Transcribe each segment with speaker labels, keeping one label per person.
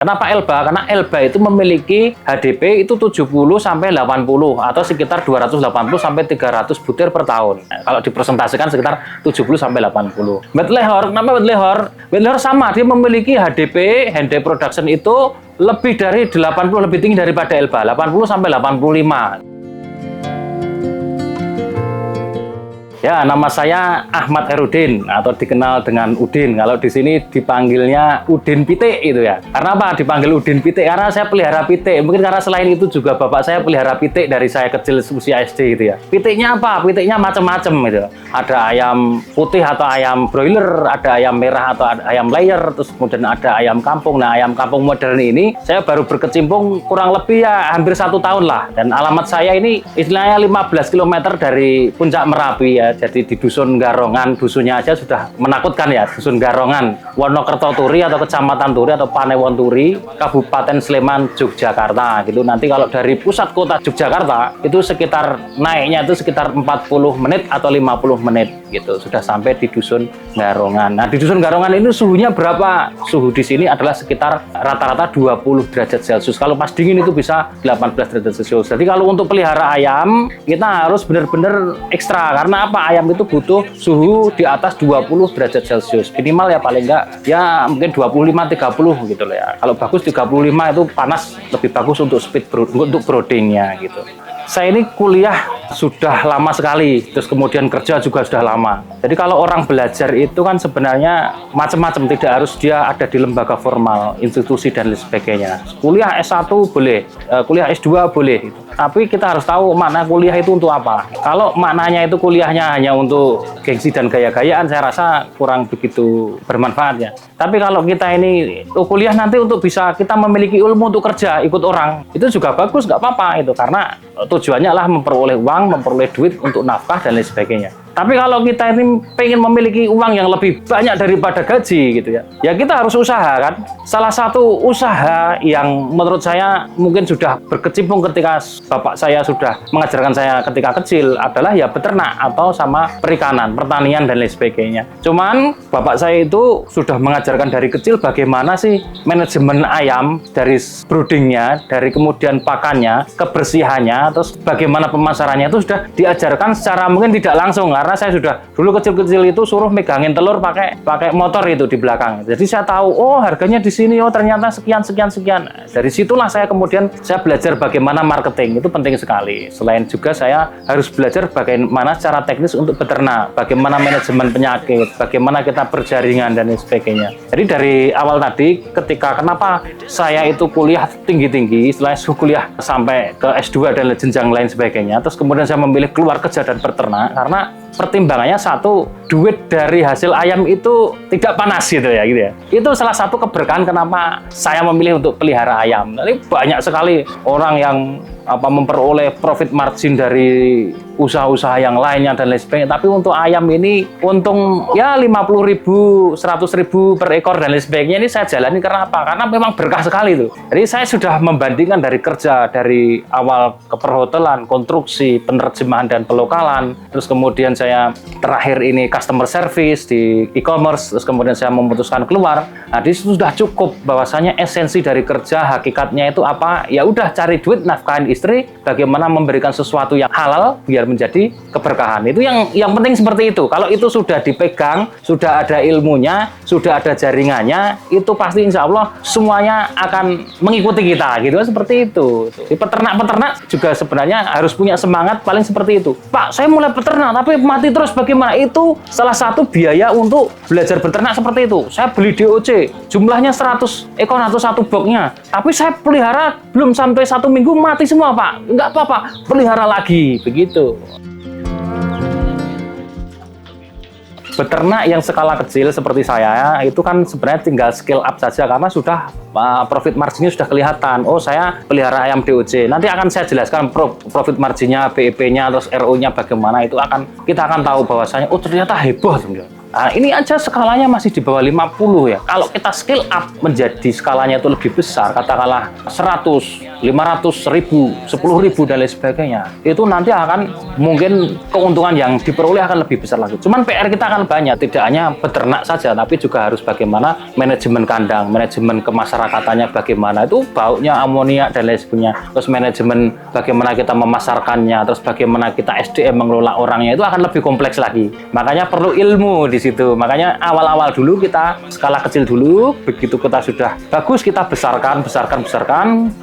Speaker 1: Kenapa Elba? Karena Elba itu memiliki HDP itu 70 sampai 80 atau sekitar 280 sampai 300 butir per tahun. Nah, kalau dipresentasikan sekitar 70 sampai 80. Bethlehem, kenapa Bethlehem? Bethlehem sama, dia memiliki HDP, hand day production itu lebih dari 80, lebih tinggi daripada Elba, 80 sampai 85. Ya, nama saya Ahmad Herudin atau dikenal dengan Udin. Kalau di sini dipanggilnya Udin Pitik itu ya. Karena apa dipanggil Udin Pitik? Karena saya pelihara pitik. Mungkin karena selain itu juga bapak saya pelihara pitik dari saya kecil usia SD gitu ya. Pitiknya apa? Pitiknya macam-macam gitu. Ada ayam putih atau ayam broiler, ada ayam merah atau ayam layer, terus kemudian ada ayam kampung. Nah, ayam kampung modern ini saya baru berkecimpung kurang lebih ya hampir 1 tahun lah. Dan alamat saya ini istilahnya 15 km dari Puncak Merapi ya. Jadi di Dusun Garongan, dusunnya aja sudah menakutkan ya, Dusun Garongan, Wonokerto Turi atau Kecamatan Turi atau Panewon Turi, Kabupaten Sleman, Yogyakarta gitu. Nanti kalau dari pusat kota Yogyakarta itu sekitar naiknya itu sekitar 40 menit atau 50 menit gitu, sudah sampai di Dusun Garongan. Nah, di Dusun Garongan ini suhunya berapa? Suhu di sini adalah sekitar rata-rata 20 derajat Celcius. Kalau pas dingin itu bisa 18 derajat Celcius. Jadi kalau untuk pelihara ayam, kita harus benar-benar ekstra. Karena apa? Ayam itu butuh suhu di atas 20 derajat Celcius. Minimal ya paling enggak, ya mungkin 25-30 gitu loh ya. Kalau bagus 35 itu panas, lebih bagus untuk untuk broodingnya gitu. Saya ini kuliah sudah lama sekali, terus kemudian kerja juga sudah lama. Jadi kalau orang belajar itu kan sebenarnya macam-macam, tidak harus dia ada di lembaga formal, institusi dan lain sebagainya. Kuliah S1 boleh, kuliah S2 boleh. Tapi kita harus tahu makna kuliah itu untuk apa. Kalau maknanya itu kuliahnya hanya untuk gengsi dan gaya-gayaan, saya rasa kurang begitu bermanfaat ya. Tapi kalau kita ini kuliah nanti untuk bisa kita memiliki ilmu untuk kerja, ikut orang, itu juga bagus, nggak apa-apa itu. Karena tujuannya adalah memperoleh uang, memperoleh duit untuk nafkah dan lain sebagainya. Tapi kalau kita ini pengen memiliki uang yang lebih banyak daripada gaji gitu ya, ya kita harus usaha kan. Salah satu usaha yang menurut saya mungkin sudah berkecimpung ketika bapak saya sudah mengajarkan saya ketika kecil adalah ya beternak atau sama perikanan, pertanian dan lain sebagainya. Cuman bapak saya itu sudah mengajarkan dari kecil bagaimana sih manajemen ayam dari broodingnya, dari kemudian pakannya, kebersihannya, terus bagaimana pemasarannya itu sudah diajarkan secara mungkin tidak langsung. Karena saya sudah dulu kecil-kecil itu suruh megangin telur pakai motor itu di belakang. Jadi saya tahu, oh harganya di sini, oh ternyata sekian. Dari situlah saya kemudian saya belajar bagaimana marketing, itu penting sekali. Selain juga saya harus belajar bagaimana cara teknis untuk beternak, bagaimana manajemen penyakit, bagaimana kita berjaringan dan lain sebagainya. Jadi dari awal tadi ketika kenapa saya itu kuliah tinggi-tinggi, setelah kuliah sampai ke S2 dan jenjang lain sebagainya, terus kemudian saya memilih keluar kerja dan berternak karena pertimbangannya satu, duit dari hasil ayam itu tidak panas gitu ya. Itu salah satu keberkahan kenapa saya memilih untuk pelihara ayam. Jadi banyak sekali orang yang memperoleh profit margin dari usaha-usaha yang lainnya dan lain sebagainya. Tapi untuk ayam ini untung ya 50.000, 100.000 per ekor dan lain sebagainya ini saya jalani karena apa? Karena memang berkah sekali itu. Jadi saya sudah membandingkan dari kerja dari awal ke perhotelan, konstruksi, penerjemahan dan pelokalan, terus kemudian saya terakhir ini customer service di e-commerce, terus kemudian saya memutuskan keluar. Nah, di situ sudah cukup bahwasanya esensi dari kerja hakikatnya itu apa? Ya udah cari duit, nafkahin istri, bagaimana memberikan sesuatu yang halal biar menjadi keberkahan. Itu yang penting seperti itu. Kalau itu sudah dipegang, sudah ada ilmunya, sudah ada jaringannya, itu pasti insya Allah semuanya akan mengikuti kita gitu. Seperti itu. Di peternak-peternak juga sebenarnya harus punya semangat paling seperti itu. Pak, saya mulai peternak tapi mati terus bagaimana? Itu salah satu biaya untuk belajar beternak seperti itu. Saya beli DOC, jumlahnya 100 ekor atau 1 boxnya. Tapi saya pelihara belum sampai 1 minggu mati semua, Pak. Enggak apa-apa, pelihara lagi, begitu. Beternak yang skala kecil seperti saya itu kan sebenarnya tinggal scale up saja karena sudah profit marginnya sudah kelihatan. Oh, saya pelihara ayam DOC. Nanti akan saya jelaskan profit marginnya, BEP-nya, terus RO-nya bagaimana, itu kita akan tahu bahwasanya oh ternyata heboh. Nah, ini aja skalanya masih di bawah 50 ya. Kalau kita scale up menjadi skalanya itu lebih besar, katakanlah 100, 500, 1000, 10.000 dan lain sebagainya, itu nanti akan mungkin keuntungan yang diperoleh akan lebih besar lagi. Cuman PR kita akan banyak, tidak hanya beternak saja, tapi juga harus bagaimana manajemen kandang, manajemen kemasyarakatannya bagaimana, itu baunya amonia dan lain sebagainya. Terus manajemen bagaimana kita memasarkannya, terus bagaimana kita SDM mengelola orangnya, itu akan lebih kompleks lagi. Makanya perlu ilmu di situ. Makanya awal-awal dulu kita skala kecil dulu, begitu kita sudah bagus kita besarkan,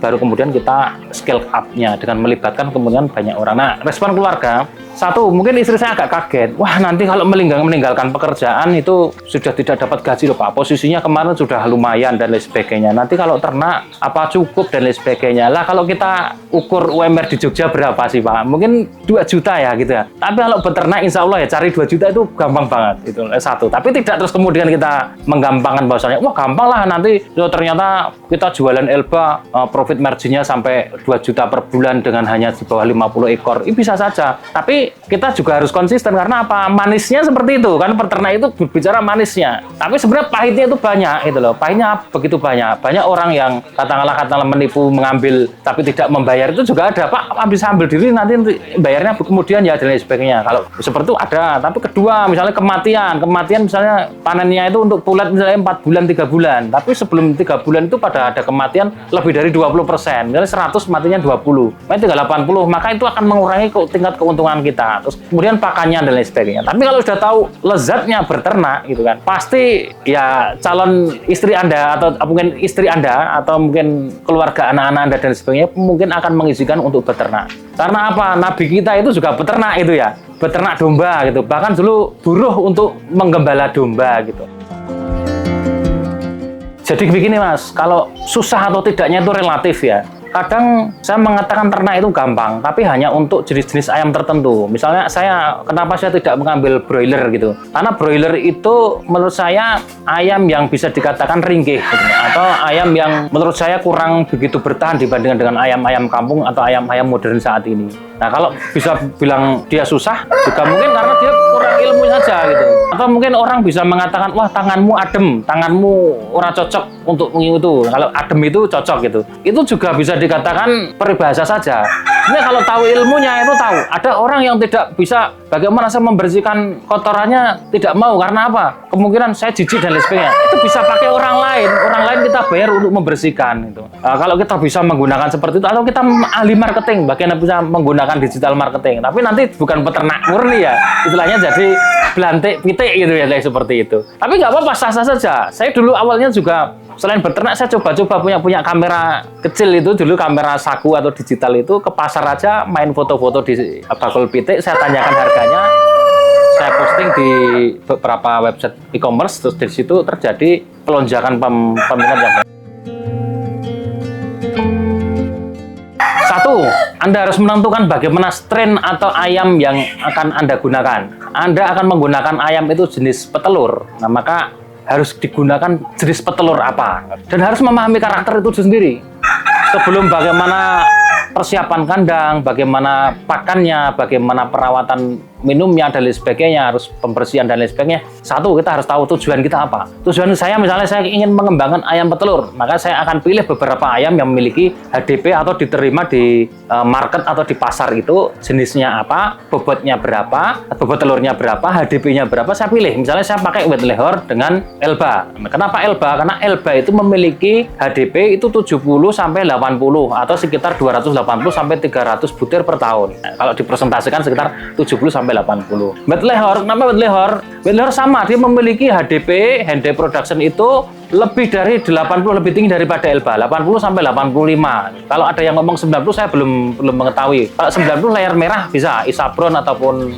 Speaker 1: baru kemudian kita scale up-nya dengan melibatkan kemudian banyak orang. Nah, respon keluarga, satu, mungkin istri saya agak kaget. Wah, nanti kalau meninggalkan pekerjaan itu sudah tidak dapat gaji loh Pak. Posisinya kemarin sudah lumayan dan lain sebagainya. Nanti kalau ternak apa cukup dan lain sebagainya. Lah kalau kita ukur UMR di Jogja berapa sih Pak? Mungkin 2 juta ya gitu ya. Tapi kalau beternak insya Allah ya cari 2 juta itu gampang banget. Itu satu. Tapi tidak terus kemudian kita menggampangkan bahwasanya wah gampang lah nanti ternyata kita jualan Elba profit marginnya sampai 2 juta per bulan dengan hanya di bawah 50 ekor. Ini bisa saja. Tapi kita juga harus konsisten karena apa? Manisnya seperti itu kan, peternak itu berbicara manisnya. Tapi sebenarnya pahitnya itu banyak itu loh. Pahitnya begitu banyak. Banyak orang yang katakanlah menipu, mengambil tapi tidak membayar itu juga ada. Pak, bisa ambil diri nanti bayarnya kemudian ya dan lain sebagainya. Kalau seperti itu ada. Tapi kedua misalnya kematian misalnya panennya itu untuk pulet misalnya 4 bulan 3 bulan. Tapi sebelum 3 bulan itu pada ada kematian lebih dari 20%. Misalnya 100 matinya 20. Maka tinggal 80. Maka itu akan mengurangi tingkat keuntungan kita. Terus kemudian pakannya dan lain sebagainya. Tapi kalau sudah tahu lezatnya berternak gitu kan, pasti ya calon istri Anda atau mungkin istri Anda atau mungkin keluarga anak-anak Anda dan sebagainya mungkin akan mengizinkan untuk beternak. Karena apa? Nabi kita itu juga beternak itu ya, beternak domba gitu. Bahkan dulu buruh untuk menggembala domba gitu. Jadi begini Mas, kalau susah atau tidaknya itu relatif ya. Kadang saya mengatakan ternak itu gampang, tapi hanya untuk jenis-jenis ayam tertentu. Misalnya kenapa saya tidak mengambil broiler gitu? Karena broiler itu menurut saya ayam yang bisa dikatakan ringkih, gitu. Atau ayam yang menurut saya kurang begitu bertahan dibandingkan dengan ayam-ayam kampung atau ayam-ayam modern saat ini. Nah, kalau bisa bilang dia susah, juga mungkin karena dia kurang ilmu saja gitu. Atau mungkin orang bisa mengatakan, wah tanganmu adem, tanganmu ora cocok untuk itu. Kalau adem itu cocok gitu. Itu juga bisa dikatakan peribahasa saja. Ini kalau tahu ilmunya itu tahu. Ada orang yang tidak bisa bagaimana saya membersihkan kotorannya tidak mau karena apa? Kemungkinan saya jijik dan lain sebagainya. Itu bisa pakai orang lain kita bayar untuk membersihkan itu. Kalau kita bisa menggunakan seperti itu atau kita ahli marketing, bagian bisa menggunakan digital marketing. Tapi nanti bukan peternak murni ya. Istilahnya jadi belantik pitik gitu ya seperti itu. Tapi nggak apa-apa, sah-sah saja. Saya dulu awalnya juga selain beternak saya coba-coba punya kamera kecil itu dulu, kamera saku atau digital itu, ke pasar aja main foto-foto di bakul pitik, saya tanyakan harganya, saya posting di beberapa website e-commerce, terus dari situ terjadi pelonjakan peminat yang satu, Anda harus menentukan bagaimana strain atau ayam yang akan Anda gunakan. Anda akan menggunakan ayam itu jenis petelur, nah maka harus digunakan jenis petelur apa, dan harus memahami karakter itu sendiri sebelum bagaimana persiapan kandang, bagaimana pakannya, bagaimana perawatan minumnya dan lain sebagainya, harus pembersihan dan lain sebagainya. Satu, kita harus tahu tujuan kita apa. Tujuan saya misalnya saya ingin mengembangkan ayam petelur, maka saya akan pilih beberapa ayam yang memiliki HDP atau diterima di market atau di pasar itu, jenisnya apa, bobotnya berapa, bobot telurnya berapa, HDP-nya berapa, saya pilih. Misalnya saya pakai wet leghorn dengan Elba. Kenapa Elba? Karena Elba itu memiliki HDP itu 70 sampai 80 atau sekitar 280 sampai 300 butir per tahun. Nah, kalau dipresentasikan sekitar 70 sampai 80. Wet leghorn, kenapa wet leghorn? Wet leghorn sama, dia memiliki HDP, hand day production itu lebih dari 80, lebih tinggi daripada Elba, 80 sampai 85. Kalau ada yang ngomong 90 saya belum mengetahui. Kalau 90 layar merah bisa Isabron ataupun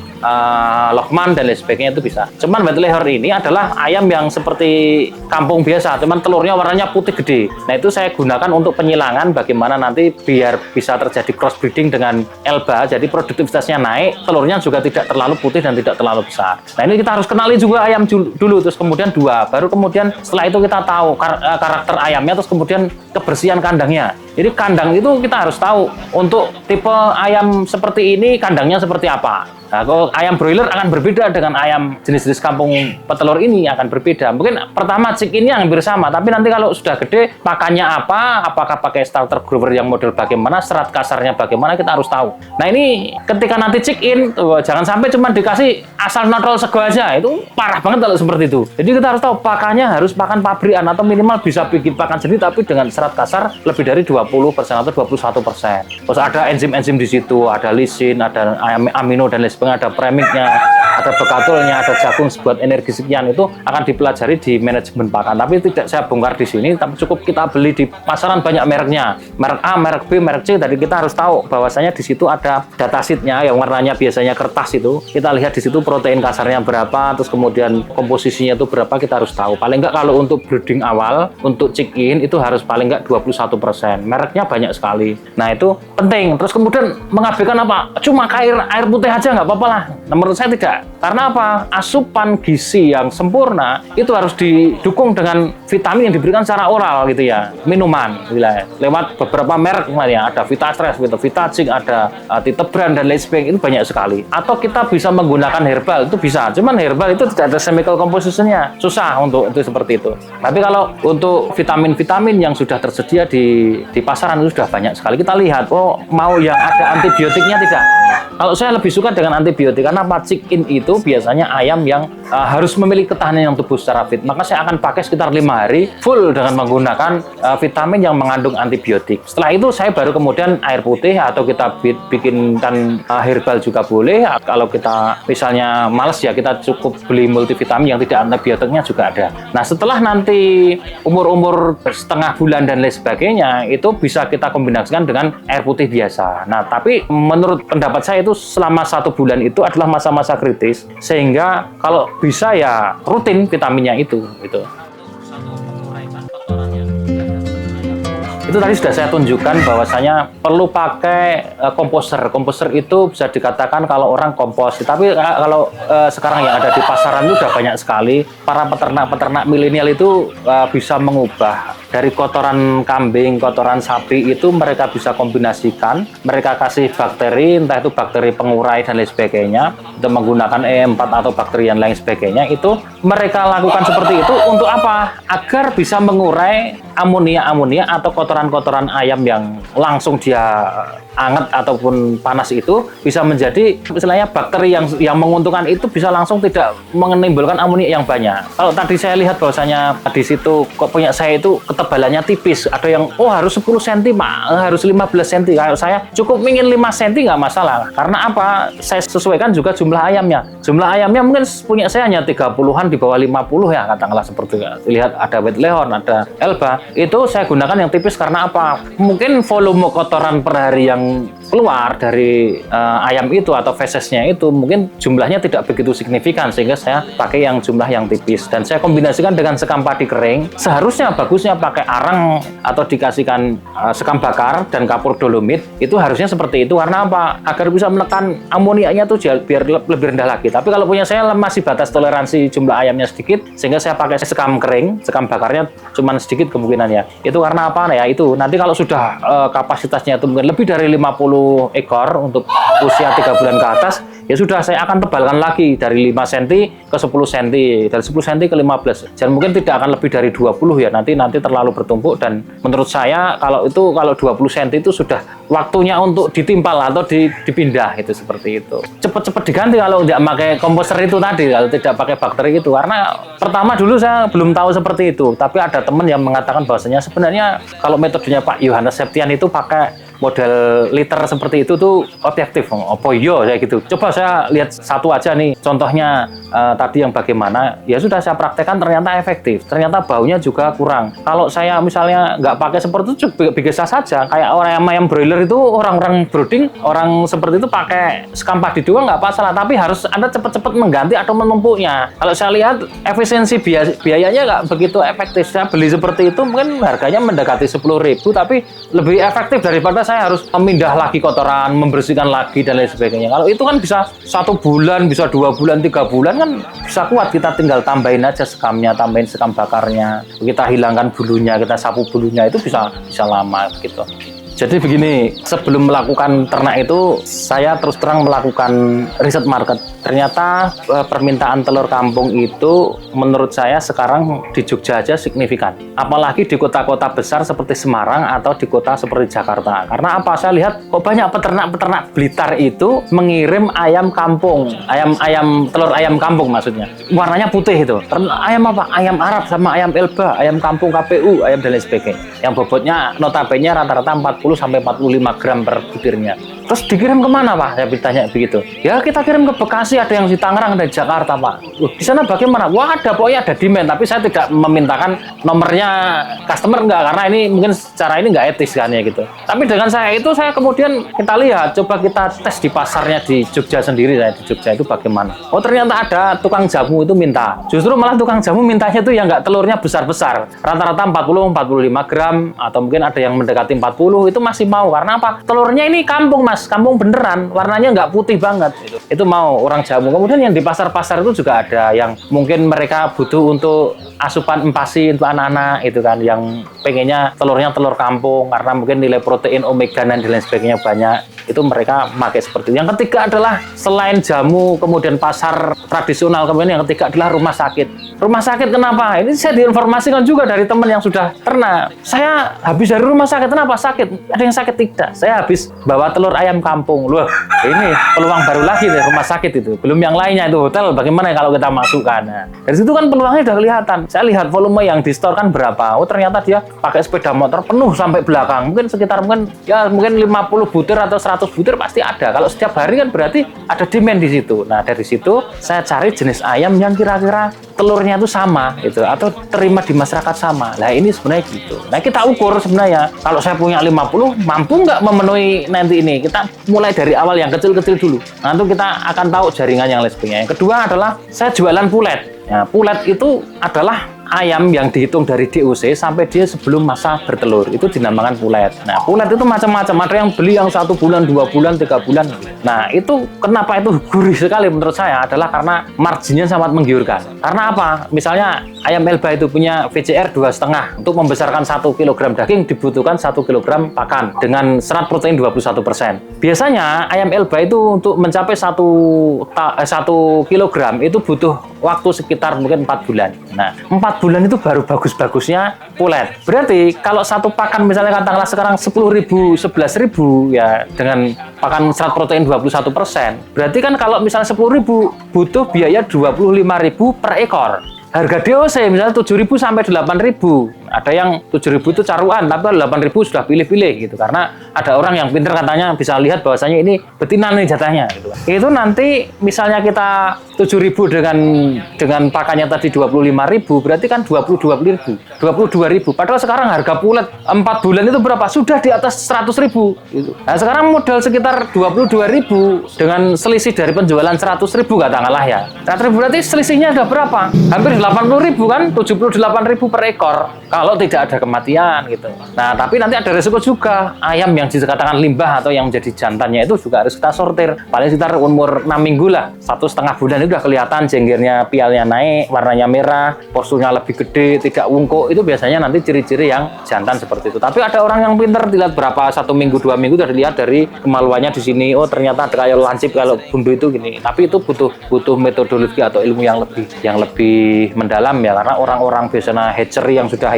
Speaker 1: Lokman dan lain sebagainya itu bisa. Cuman wet leghorn ini adalah ayam yang seperti kampung biasa, cuman telurnya warnanya putih gede. Nah, itu saya gunakan untuk penyilangan bagaimana nanti biar bisa terjadi cross breeding dengan Elba, jadi produktivitasnya naik, telurnya juga tidak terlalu putih dan tidak terlalu besar. Nah, ini kita harus kenali juga ayam dulu, terus kemudian dua, baru kemudian setelah itu kita tahu karakter ayamnya, terus kemudian kebersihan kandangnya. Jadi kandang itu kita harus tahu untuk tipe ayam seperti ini kandangnya seperti apa. Nah, kalau ayam broiler akan berbeda dengan ayam jenis-jenis kampung petelur ini akan berbeda. Mungkin pertama chick ini hampir sama, tapi nanti kalau sudah gede pakannya apa, apakah pakai starter grower yang model bagaimana, serat kasarnya bagaimana kita harus tahu. Nah ini ketika nanti chick in, jangan sampai cuma dikasih asal nodol sego aja, itu parah banget kalau seperti itu. Jadi kita harus tahu pakannya harus pakan pabrikan atau minimal bisa bikin pakan sendiri tapi dengan serat kasar lebih dari 20% atau 21%. Terus ada enzim-enzim di situ, ada lisin, ada amino dan lain sebagainya, ada premiknya, ada bekatulnya, ada jagung buat energi sekian, itu akan dipelajari di manajemen pakan. Tapi tidak saya bongkar di sini, tapi cukup kita beli di pasaran banyak mereknya, merek A, merek B, merek C. Tadi kita harus tahu bahwasanya di situ ada datasheetnya yang warnanya biasanya kertas itu. Kita lihat di situ protein kasarnya berapa, terus kemudian komposisinya itu berapa, kita harus tahu. Paling enggak kalau untuk breeding awal, untuk chick in itu harus paling enggak 21%. Mereknya banyak sekali. Nah itu penting. Terus kemudian mengabaikan apa? Cuma air putih aja nggak apa-apa lah. Nah, menurut saya tidak. Karena apa? Asupan gizi yang sempurna itu harus didukung dengan vitamin yang diberikan secara oral gitu ya, minuman gitu ya. Lewat beberapa merek ya, ada VitaStress, VitaCink, ada Titebran dan lain sebagainya, itu banyak sekali. Atau kita bisa menggunakan herbal, itu bisa. Cuman herbal itu tidak ada chemical composition-nya. Susah untuk itu seperti itu. Tapi kalau untuk vitamin-vitamin yang sudah tersedia di pasaran itu sudah banyak sekali. Kita lihat, oh mau yang ada antibiotiknya tidak. Kalau saya lebih suka dengan antibiotik karena chick in itu biasanya ayam yang harus memiliki ketahanan yang tubuh secara fit. Maka saya akan pakai sekitar 5 hari full dengan menggunakan vitamin yang mengandung antibiotik. Setelah itu saya baru kemudian air putih atau kita bikinkan herbal juga boleh. Kalau kita misalnya males ya kita cukup beli multivitamin yang tidak antibiotiknya juga ada. Nah setelah nanti umur-umur setengah bulan dan lain sebagainya itu bisa kita kombinasikan dengan air putih biasa. Nah tapi menurut pendapat saya itu selama 1 bulan itu adalah masa-masa kritis sehingga kalau bisa ya rutin vitaminnya itu gitu. Itu tadi sudah saya tunjukkan bahwasanya perlu pakai komposer. Komposer itu bisa dikatakan kalau orang kompos. Tapi kalau sekarang yang ada di pasaran itu sudah banyak sekali. Para peternak-peternak milenial itu bisa mengubah dari kotoran kambing, kotoran sapi itu mereka bisa kombinasikan. Mereka kasih bakteri, entah itu bakteri pengurai dan lain sebagainya. Untuk menggunakan E4 atau bakteri yang lain sebagainya. Itu mereka lakukan seperti itu untuk apa? Agar bisa mengurai amonia atau kotoran-kotoran ayam yang langsung dia anget ataupun panas itu bisa menjadi istilahnya bakteri yang menguntungkan itu bisa langsung tidak menimbulkan amonia yang banyak. Kalau tadi saya lihat bahwasanya di situ kok punya saya itu ketebalannya tipis, ada yang harus 10 cm, harus 15 cm. Kalau saya cukup ingin 5 cm nggak masalah. Karena apa? Saya sesuaikan juga jumlah ayamnya. Jumlah ayamnya mungkin punya saya hanya 30-an di bawah 50 ya katakanlah seperti itu. Lihat ada white leghorn, ada Elba. Itu saya gunakan yang tipis karena apa? Mungkin volume kotoran per hari yang keluar dari ayam itu atau fesesnya itu mungkin jumlahnya tidak begitu signifikan sehingga saya pakai yang jumlah yang tipis dan saya kombinasikan dengan sekam padi kering. Seharusnya bagusnya pakai arang atau dikasihkan sekam bakar dan kapur dolomit. Itu harusnya seperti itu karena apa? Agar bisa menekan amoniaknya tuh biar lebih rendah lagi. Tapi kalau punya saya masih batas toleransi jumlah ayamnya sedikit sehingga saya pakai sekam kering, sekam bakarnya cuma sedikit kemungkinannya. Itu karena apa? Ya itu nanti kalau sudah kapasitasnya itu mungkin lebih dari 50 ekor untuk usia 3 bulan ke atas, ya sudah saya akan tebalkan lagi dari 5 cm ke 10 cm, dari 10 cm ke 15. Dan mungkin tidak akan lebih dari 20 ya, nanti terlalu bertumpuk dan menurut saya kalau 20 cm itu sudah waktunya untuk ditimpal atau dipindah itu seperti itu. Cepat-cepat diganti kalau tidak pakai komposer itu tadi, kalau tidak pakai bakteri itu. Karena pertama dulu saya belum tahu seperti itu, tapi ada teman yang mengatakan bahwasanya sebenarnya kalau metodenya Pak Yohanes Septian itu pakai model liter seperti itu tuh objektif. Apa iya saya gitu. Coba saya lihat satu aja nih contohnya tadi yang bagaimana. Ya sudah saya praktekkan ternyata efektif. Ternyata baunya juga kurang. Kalau saya misalnya nggak pakai seperti itu biasa saja. Kayak orang ayam broiler itu orang-orang brooding, orang seperti itu pakai sekam padi doang nggak masalah. Tapi harus Anda cepat-cepat mengganti atau menumpuknya. Kalau saya lihat efisiensi biayanya nggak begitu efektif. Saya beli seperti itu mungkin harganya mendekati 10.000 tapi lebih efektif daripada saya harus memindah lagi kotoran, membersihkan lagi dan lain sebagainya. Kalau itu kan bisa 1 bulan, bisa 2 bulan, 3 bulan kan bisa kuat. Kita tinggal tambahin aja sekamnya, tambahin sekam bakarnya, kita hilangkan bulunya, kita sapu bulunya, itu bisa lama gitu. Jadi begini, sebelum melakukan ternak itu, saya terus terang melakukan riset market. Ternyata permintaan telur kampung itu menurut saya sekarang di Jogja aja signifikan. Apalagi di kota-kota besar seperti Semarang atau di kota seperti Jakarta. Karena apa? Saya lihat kok banyak peternak-peternak Blitar itu mengirim ayam kampung, telur ayam kampung maksudnya. Warnanya putih itu. Ayam apa? Ayam Arab sama ayam Elba, ayam kampung KPU, ayam dan lain sebagainya. Yang bobotnya notabene rata-rata 40-45 gram per butirnya. Terus dikirim kemana Pak? Saya bertanya begitu. Ya kita kirim ke Bekasi, ada yang di Tangerang, ada di Jakarta Pak. Di sana bagaimana? Wah ada, pokoknya ada demand. Tapi saya tidak memintakan nomornya customer, enggak. Karena ini mungkin secara ini enggak etis kan ya gitu. Tapi dengan saya itu, saya kemudian kita lihat, coba kita tes di pasarnya di Jogja sendiri. Di Jogja itu bagaimana? Oh ternyata ada tukang jamu itu minta. Justru malah tukang jamu mintanya itu yang enggak telurnya besar-besar. Rata-rata 40-45 gram. Atau mungkin ada yang mendekati 40, itu masih mau. Karena apa? Telurnya ini kampung Mas. Kampung beneran, warnanya nggak putih banget. Itu mau orang jamu. Kemudian yang di pasar-pasar itu juga ada yang mungkin mereka butuh untuk asupan empasi untuk anak-anak itu kan, yang pengennya telurnya telur kampung karena mungkin nilai protein omega dan lain sebagainya banyak. Itu mereka pakai seperti itu. Yang ketiga adalah selain jamu, kemudian pasar tradisional, kemudian yang ketiga adalah rumah sakit. Rumah sakit kenapa? Ini saya diinformasikan juga dari teman yang sudah ternak. Saya habis dari rumah sakit, kenapa sakit? Ada yang sakit tidak? Saya habis bawa telur ayam kampung. Loh, ini peluang baru lagi deh rumah sakit itu. Belum yang lainnya itu hotel, bagaimana kalau kita masukkan? Nah, dari situ kan peluangnya sudah kelihatan. Saya lihat volume yang di store kan berapa. Oh ternyata dia pakai sepeda motor penuh sampai belakang. Mungkin sekitar mungkin 50 butir atau 100 butir pasti ada. Kalau setiap hari kan berarti ada demand di situ. Nah dari situ saya cari jenis ayam yang kira-kira telurnya itu sama gitu, atau terima di masyarakat sama. Nah ini sebenarnya gitu. Nah kita ukur sebenarnya, kalau saya punya 50, mampu nggak memenuhi nanti ini. Kita mulai dari awal yang kecil-kecil dulu. Nanti kita akan tahu jaringan yang lain sebagainya. Yang kedua adalah saya jualan pulet. Nah, pulet itu adalah ayam yang dihitung dari DOC sampai dia sebelum masa bertelur, itu dinamakan pulet. Nah, pulet itu macam-macam. Ada yang beli yang 1 bulan, 2 bulan, 3 bulan. Nah, itu kenapa itu gurih sekali menurut saya adalah karena marginnya sangat menggiurkan. Karena apa? Misalnya ayam Elba itu punya VCR 2,5. Untuk membesarkan 1 kg daging dibutuhkan 1 kg pakan dengan serat protein 21%. Biasanya ayam Elba itu untuk mencapai 1 kg itu butuh waktu sekitar mungkin 4 bulan. Nah, 4 bulan itu baru bagus-bagusnya pulet. Berarti kalau satu pakan misalnya katakanlah sekarang 10.000, 11.000 ya dengan pakan serat protein 21%. Berarti kan kalau misalnya 10.000 butuh biaya 25.000 per ekor. Harga DOC misalnya 7.000 sampai 8.000. Ada yang 7.000 itu caruan, tapi 8.000 sudah pilih-pilih gitu. Karena ada orang yang pintar katanya bisa lihat bahwasanya ini betina nih jatahnya gitu. Itu nanti misalnya kita 7.000 dengan pakannya tadi 25.000, berarti kan 22.000. Padahal sekarang harga pulet 4 bulan itu berapa? Sudah di atas 100.000 gitu. Nah, sekarang modal sekitar 22.000 dengan selisih dari penjualan 100.000 katakanlah ya. 100.000 berarti selisihnya sudah berapa? Hampir 80.000 kan, 78.000 per ekor. Kalau tidak ada kematian gitu. Nah, tapi nanti ada resiko juga. Ayam yang dikatakan limbah atau yang menjadi jantannya itu juga harus kita sortir. Paling sekitar umur 6 minggu lah. 1,5 bulan itu udah kelihatan jenggernya, pialnya naik, warnanya merah, posturnya lebih gede, tidak wungkuk. Itu biasanya nanti ciri-ciri yang jantan seperti itu. Tapi ada orang yang pintar dilihat berapa 1 minggu, 2 minggu udah dilihat dari kemaluannya di sini. Oh, ternyata ada kayak lancip kalau bundu itu gini. Tapi itu butuh metodologi atau ilmu yang lebih mendalam ya, karena orang-orang biasanya hatchery yang sudah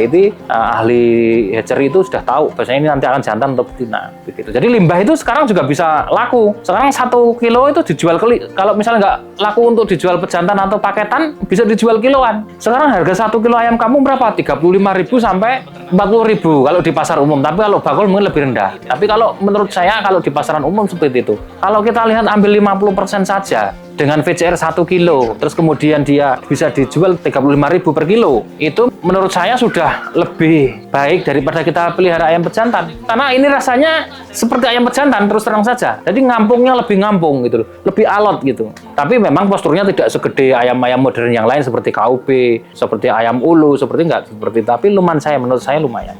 Speaker 1: ahli hatchery itu sudah tahu biasanya ini nanti akan jantan atau betina begitu. Jadi limbah itu sekarang juga bisa laku. Sekarang 1 kilo itu dijual kalau misalnya nggak laku untuk dijual pejantan atau paketan, bisa dijual kiloan. Sekarang harga 1 kilo ayam kampung berapa? 35.000 sampai 40.000 kalau di pasar umum. Tapi kalau bakul mungkin lebih rendah. Tapi kalau menurut saya kalau di pasaran umum seperti itu. Kalau kita lihat ambil 50% saja dengan VCR 1 kilo, terus kemudian dia bisa dijual 35.000 per kilo, itu menurut saya sudah lebih baik daripada kita pelihara ayam pejantan. Karena ini rasanya seperti ayam pejantan, terus terang saja. Jadi ngampungnya lebih ngampung gitu, lebih alot gitu. Tapi memang posturnya tidak segede ayam-ayam modern yang lain seperti KUB, seperti ayam ulu, seperti enggak seperti. Tapi menurut saya lumayan.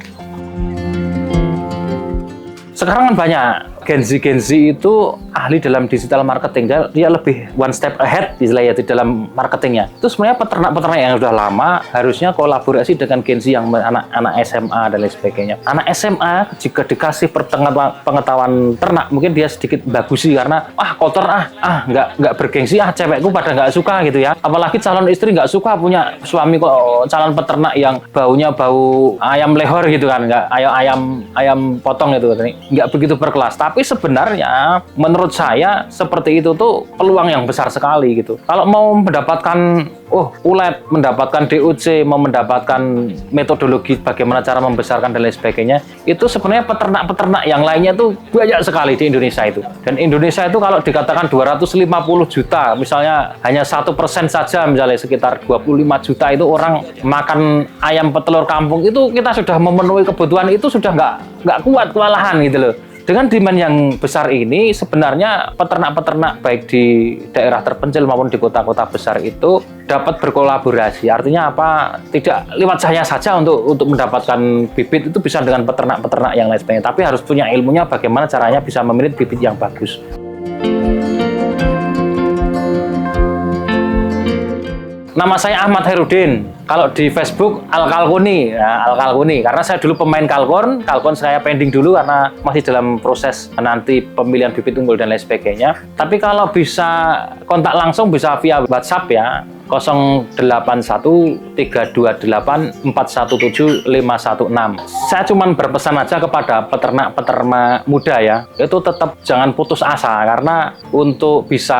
Speaker 1: Sekarang kan banyak Gen Z itu ahli dalam digital marketing. Dia lebih one step ahead istilahnya di dalam marketingnya. Itu sebenarnya peternak-peternak yang sudah lama harusnya kolaborasi dengan Gen Z yang anak SMA dan lain sebagainya. Anak SMA jika dikasih pengetahuan ternak, mungkin dia sedikit bagusi karena kotor nggak bergengsi, cewekku pada nggak suka gitu ya. Apalagi calon istri nggak suka punya suami kok calon peternak yang baunya bau ayam lehor gitu kan, nggak ayam potong gitu kan, nggak begitu berkelas. Tapi sebenarnya menurut saya seperti itu tuh peluang yang besar sekali gitu. Kalau mau mendapatkan ulet, mendapatkan DOC, mau mendapatkan metodologi bagaimana cara membesarkan dan lain sebagainya, itu sebenarnya peternak-peternak yang lainnya tuh banyak sekali di Indonesia itu. Dan Indonesia itu kalau dikatakan 250 juta, misalnya hanya 1% saja, misalnya sekitar 25 juta itu orang makan ayam petelur kampung, itu kita sudah memenuhi kebutuhan, itu sudah nggak kuat, kewalahan gitu loh. Dengan demand yang besar ini, sebenarnya peternak-peternak baik di daerah terpencil maupun di kota-kota besar itu dapat berkolaborasi. Artinya apa? Tidak lewat saya saja untuk mendapatkan bibit, itu bisa dengan peternak-peternak yang lain sebagainya. Tapi harus punya ilmunya bagaimana caranya bisa memilih bibit yang bagus. Nama saya Ahmad Herudin. Kalau di Facebook Al-Kalkuni, Al-Kalkuni. Karena saya dulu pemain Kalkon saya pending dulu karena masih dalam proses nanti pemilihan bibit unggul dan lain sebagainya. Tapi kalau bisa kontak langsung bisa via WhatsApp ya. 081328417516. Saya cuma berpesan aja kepada peternak-peternak muda ya, itu tetap jangan putus asa, karena untuk bisa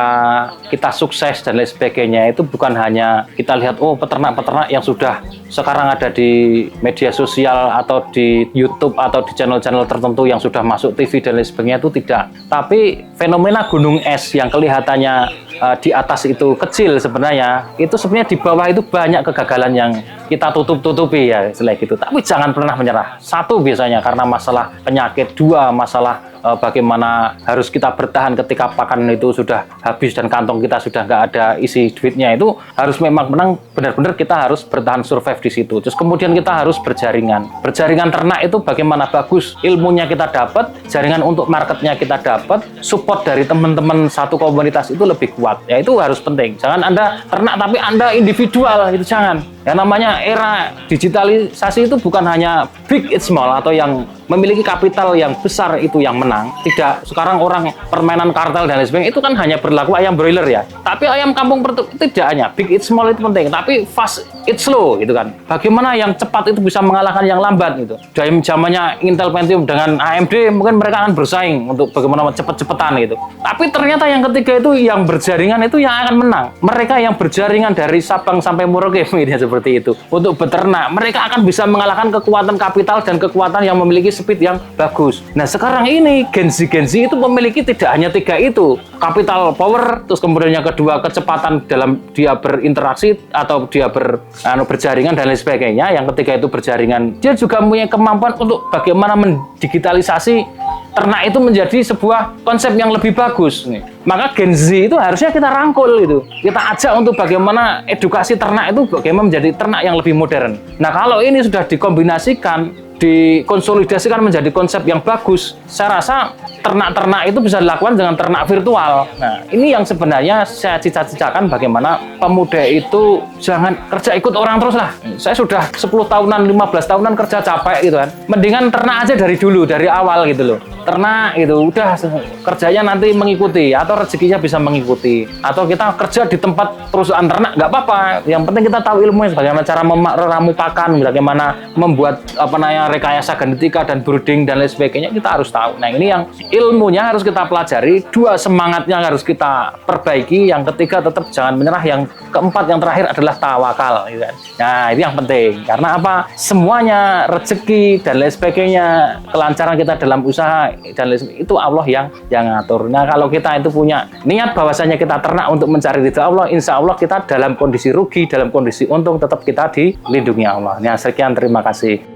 Speaker 1: kita sukses dan lain sebagainya itu bukan hanya kita lihat peternak-peternak yang sudah sekarang ada di media sosial atau di YouTube atau di channel-channel tertentu yang sudah masuk TV dan lain sebagainya, itu tidak. Tapi fenomena gunung es yang kelihatannya di atas itu kecil, sebenarnya itu sebenarnya di bawah itu banyak kegagalan yang kita tutupi ya, istilah gitu. Tapi jangan pernah menyerah. Satu, biasanya karena masalah penyakit. Dua, masalah bagaimana harus kita bertahan ketika pakan itu sudah habis dan kantong kita sudah nggak ada isi duitnya. Itu harus memang benar-benar kita harus bertahan survive di situ. Terus kemudian kita harus berjaringan ternak itu bagaimana bagus, ilmunya kita dapat, jaringan untuk marketnya kita dapat, support dari teman-teman satu komunitas itu lebih kuat ya. Itu harus penting. Jangan Anda ternak tapi Anda individual, itu jangan. Yang namanya era digitalisasi itu bukan hanya big it's small atau yang memiliki kapital yang besar itu yang menang. Tidak, sekarang orang permainan kartel dan lain sebagainya itu kan hanya berlaku ayam broiler ya. Tapi ayam kampung tidak hanya big it's small itu penting, tapi fast it's slow gitu kan. Bagaimana yang cepat itu bisa mengalahkan yang lambat gitu. Dari zamannya Intel Pentium dengan AMD mungkin mereka akan bersaing untuk bagaimana cepat-cepatan gitu. Tapi ternyata yang ketiga itu yang berjaringan itu yang akan menang. Mereka yang berjaringan dari Sabang sampai Merauke seperti itu. Untuk beternak, mereka akan bisa mengalahkan kekuatan kapital dan kekuatan yang memiliki speed yang bagus. Nah, sekarang ini Gen Z itu memiliki tidak hanya tiga itu. Capital power, terus kemudian yang kedua kecepatan dalam dia berinteraksi atau dia berjaringan dan lain sebagainya. Yang ketiga itu berjaringan. Dia juga punya kemampuan untuk bagaimana mendigitalisasi ternak itu menjadi sebuah konsep yang lebih bagus nih. Maka Gen Z itu harusnya kita rangkul itu. Kita ajak untuk bagaimana edukasi ternak itu bagaimana menjadi ternak yang lebih modern. Nah, kalau ini sudah dikombinasikan, dikonsolidasikan menjadi konsep yang bagus, saya rasa ternak-ternak itu bisa dilakukan dengan ternak virtual. Nah, ini yang sebenarnya saya cita-citakan, bagaimana pemuda itu jangan kerja ikut orang terus lah. Saya sudah 10 tahunan, 15 tahunan kerja capek gitu kan. Mendingan ternak aja dari dulu, dari awal gitu loh. Ternak gitu, udah kerjanya nanti mengikuti atau rezekinya bisa mengikuti. Atau kita kerja di tempat perusahaan ternak, nggak apa-apa. Yang penting kita tahu ilmunya, bagaimana cara meramu pakan, bagaimana membuat rekayasa genetika dan brooding dan lain sebagainya, kita harus tahu. Nah, ini yang ilmunya harus kita pelajari. Dua, semangatnya harus kita perbaiki. Yang ketiga, tetap jangan menyerah. Yang keempat, yang terakhir adalah tawakal gitu kan. Nah, ini yang penting. Karena apa? Semuanya, rezeki dan lain sebagainya, kelancaran kita dalam usaha dan lain sebagainya, itu Allah yang ngatur. Nah, kalau kita itu punya niat bahwasanya kita ternak untuk mencari ridha Allah, insya Allah kita dalam kondisi rugi, dalam kondisi untung, tetap kita dilindungi Allah. Nah, sekian, terima kasih.